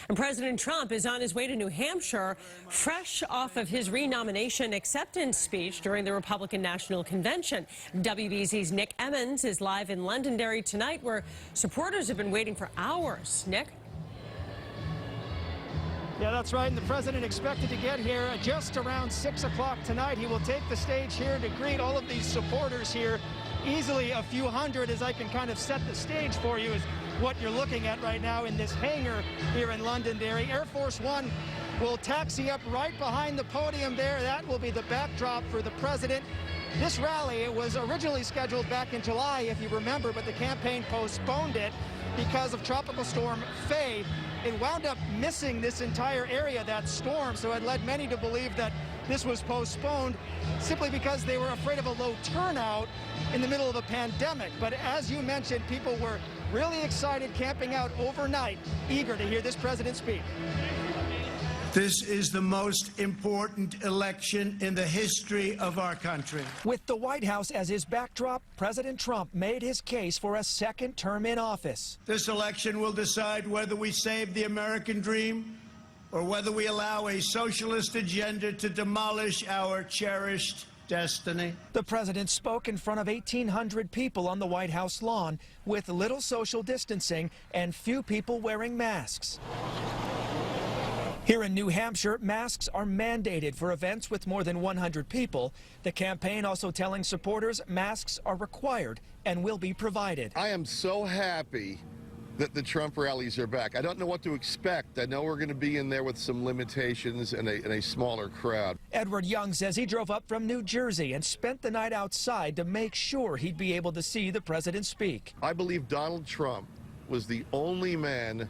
And President Trump is on his way to New Hampshire, fresh off of his renomination acceptance speech during the Republican National Convention. WBZ's Nick Emmons is live in Londonderry tonight, where supporters have been waiting for hours. Nick? Yeah, that's right. And the president expected to get here just around 6 o'clock tonight. He will take the stage here to greet all of these supporters here. Easily a few hundred, as I can kind of set the stage for you, is what you're looking at right now in this hangar here in Londonderry. Air Force One will taxi up right behind the podium there. That will be the backdrop for the president. This rally was originally scheduled back in July, if you remember, but the campaign postponed it because of Tropical Storm Faye. It wound up missing this entire area, that storm, so it led many to believe that this was postponed simply because they were afraid of a low turnout in the middle of a pandemic. But as you mentioned, people were really excited, camping out overnight, eager to hear this president speak. This is the most important election in the history of our country. With the White House as his backdrop, President Trump made his case for a second term in office. This election will decide whether we save the American dream or whether we allow a socialist agenda to demolish our cherished destiny. The president spoke in front of 1,800 people on the White House lawn with little social distancing and few people wearing masks. Here in New Hampshire, masks are mandated for events with more than 100 people. The campaign also telling supporters masks are required and will be provided. I am so happy that the Trump rallies are back. I don't know what to expect. I know we're going to be in there with some limitations and a smaller crowd. Edward Young says he drove up from New Jersey and spent the night outside to make sure he'd be able to see the president speak. I believe Donald Trump was the only man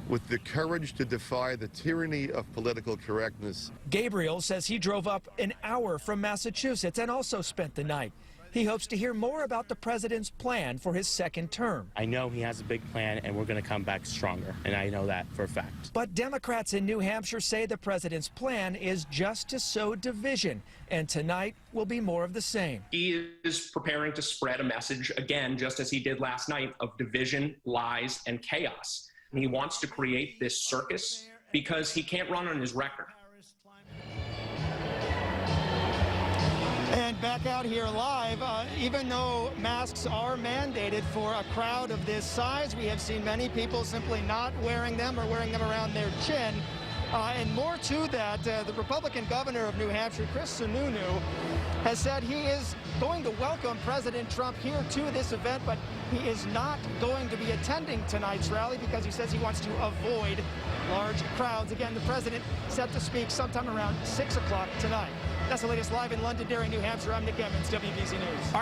with the courage to defy the tyranny of political correctness. Gabriel says he drove up an hour from Massachusetts and also spent the night. He hopes to hear more about the president's plan for his second term. I know he has a big plan, and we're going to come back stronger, and I know that for a fact. But Democrats in New Hampshire say the president's plan is just to sow division, and tonight will be more of the same. He is preparing to spread a message, again, just as he did last night, of division, lies, and chaos. And he wants to create this circus because he can't run on his record. And back out here live, even though masks are mandated for a crowd of this size, we have seen many people simply not wearing them or wearing them around their chin. And more to that, the Republican governor of New Hampshire, Chris Sununu, has said he is going to welcome President Trump here to this event, but he is not going to be attending tonight's rally because he says he wants to avoid large crowds. Again, the president set to speak sometime around 6 o'clock tonight. That's the latest live in Londonderry, New Hampshire. I'm Nick Emmons, WBZ News.